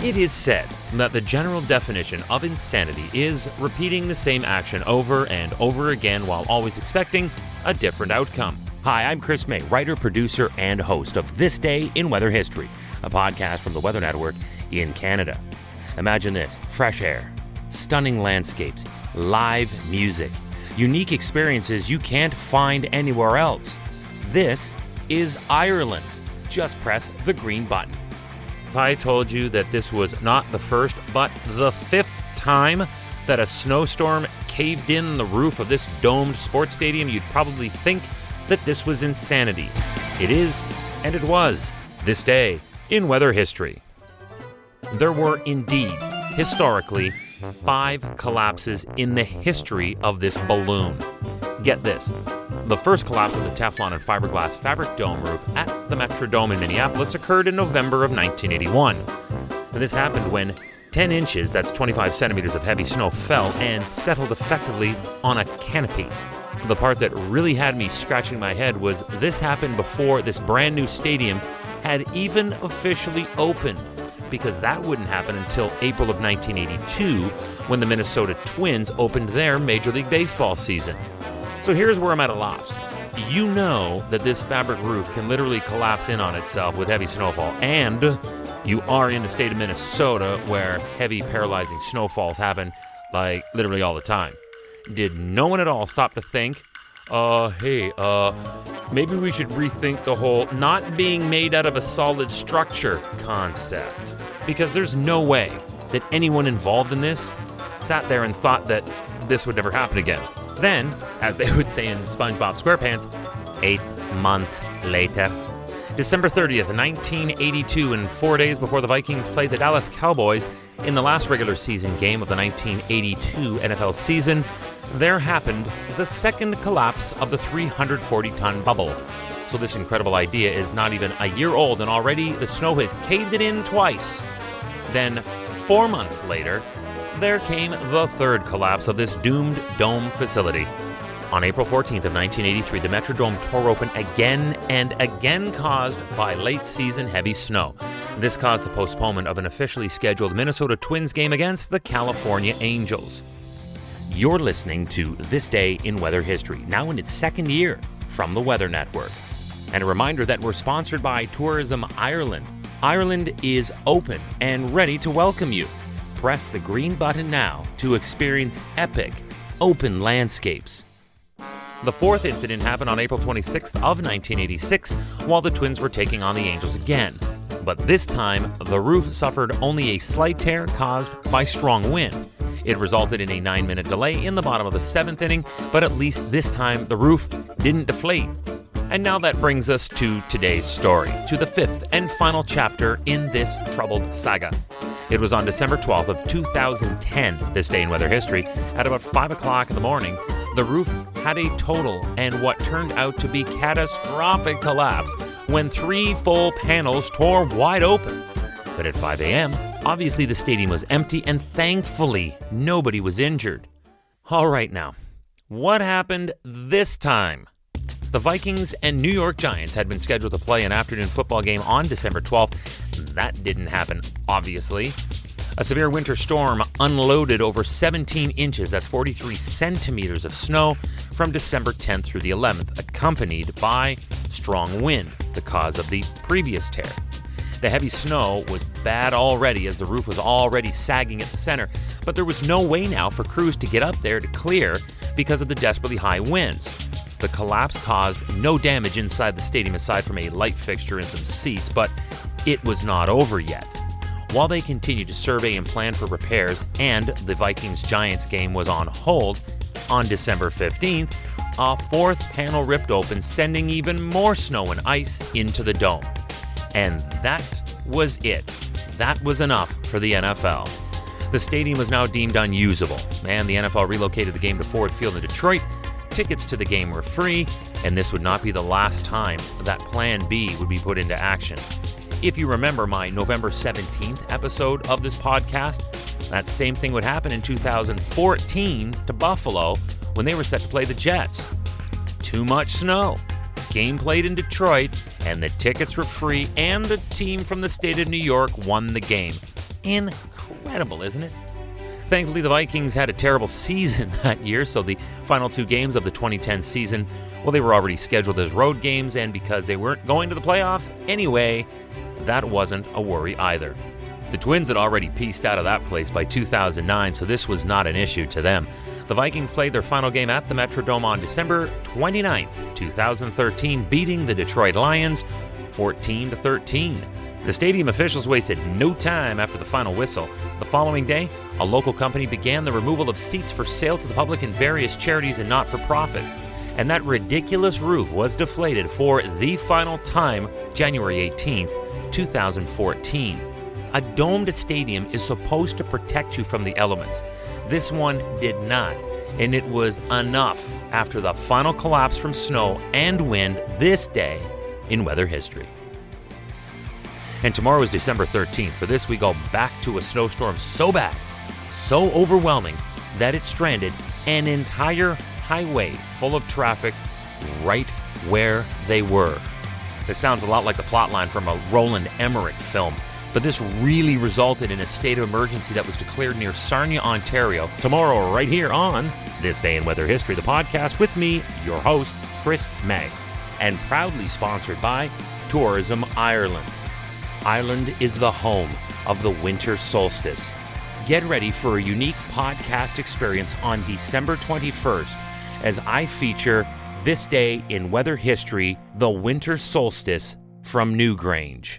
It is said that the general definition of insanity is repeating the same action over and over again while always expecting a different outcome. Hi, I'm Chris May, writer, producer, and host of This Day in Weather History, a podcast from the Weather Network in Canada. Imagine this: fresh air, stunning landscapes, live music, unique experiences you can't find anywhere else. This is Ireland. Just press the green button. If I told you that this was not the first, but the fifth time that a snowstorm caved in the roof of this domed sports stadium, you'd probably think that this was insanity. It is, and it was, this day in weather history. There were indeed, historically, 5 collapses in the history of this balloon. Get this. The first collapse of the Teflon and fiberglass fabric dome roof at the Metrodome in Minneapolis occurred in November of 1981. And this happened when 10 inches, that's 25 centimeters of heavy snow, fell and settled effectively on a canopy. The part that really had me scratching my head was this happened before this brand new stadium had even officially opened, because that wouldn't happen until April of 1982 when the Minnesota Twins opened their Major League Baseball season. So here's where I'm at a loss. You know that this fabric roof can literally collapse in on itself with heavy snowfall, and you are in the state of Minnesota where heavy paralyzing snowfalls happen like literally all the time. Did no one at all stop to think, maybe we should rethink the whole not being made out of a solid structure concept? Because there's no way that anyone involved in this sat there and thought that this would never happen again. Then, as they would say in SpongeBob SquarePants, 8 months later, December 30th, 1982, and 4 days before the Vikings played the Dallas Cowboys in the last regular season game of the 1982 NFL season, there happened the second collapse of the 340-ton bubble. So this incredible idea is not even a year old, and already the snow has caved it in twice. Then, 4 months later, there came the third collapse of this doomed dome facility. On April 14th of 1983, the Metrodome tore open again and again, caused by late-season heavy snow. This caused the postponement of an officially scheduled Minnesota Twins game against the California Angels. You're listening to This Day in Weather History, now in its second year, from the Weather Network. And a reminder that we're sponsored by Tourism Ireland. Ireland is open and ready to welcome you. Press the green button now to experience epic, open landscapes. The fourth incident happened on April 26th of 1986 while the Twins were taking on the Angels again. But this time, the roof suffered only a slight tear caused by strong wind. It resulted in a 9-minute delay in the bottom of the 7th inning, but at least this time the roof didn't deflate. And now that brings us to today's story, to the 5th and final chapter in this troubled saga. It was on December 12th of 2010, this day in weather history, at about 5 o'clock in the morning, the roof had a total and what turned out to be catastrophic collapse when 3 full panels tore wide open. But at 5 a.m., obviously the stadium was empty and thankfully nobody was injured. All right now, what happened this time? The Vikings and New York Giants had been scheduled to play an afternoon football game on December 12th. That didn't happen, obviously. A severe winter storm unloaded over 17 inches, that's 43 centimeters of snow, from December 10th through the 11th, accompanied by strong wind, the cause of the previous tear. The heavy snow was bad already, as the roof was already sagging at the center, but there was no way now for crews to get up there to clear because of the desperately high winds. The collapse caused no damage inside the stadium aside from a light fixture and some seats, but it was not over yet. While they continued to survey and plan for repairs and the Vikings-Giants game was on hold, on December 15th, a 4th panel ripped open, sending even more snow and ice into the dome. And that was it. That was enough for the NFL. The stadium was now deemed unusable, and the NFL relocated the game to Ford Field in Detroit. Tickets to the game were free, and this would not be the last time that Plan B would be put into action. If you remember my November 17th episode of this podcast, that same thing would happen in 2014 to Buffalo when they were set to play the Jets. Too much snow. Game played in Detroit, and the tickets were free, and the team from the state of New York won the game. Incredible, isn't it? Thankfully, the Vikings had a terrible season that year, so the final 2 games of the 2010 season, well, they were already scheduled as road games, and because they weren't going to the playoffs anyway, that wasn't a worry either. The Twins had already pieced out of that place by 2009, so this was not an issue to them. The Vikings played their final game at the Metrodome on December 29th, 2013, beating the Detroit Lions 14-13. The stadium officials wasted no time after the final whistle. The following day, a local company began the removal of seats for sale to the public in various charities and not-for-profits. And that ridiculous roof was deflated for the final time, January 18th, 2014. A domed stadium is supposed to protect you from the elements. This one did not, and it was enough after the final collapse from snow and wind this day in weather history. And tomorrow is December 13th. For this, we go back to a snowstorm so bad, so overwhelming, that it stranded an entire highway full of traffic right where they were. This sounds a lot like the plotline from a Roland Emmerich film, but this really resulted in a state of emergency that was declared near Sarnia, Ontario. Tomorrow, right here on This Day in Weather History, the podcast with me, your host, Chris May, and proudly sponsored by Tourism Ireland. Ireland is the home of the winter solstice. Get ready for a unique podcast experience on December 21st as I feature This Day in Weather History, the winter solstice from Newgrange.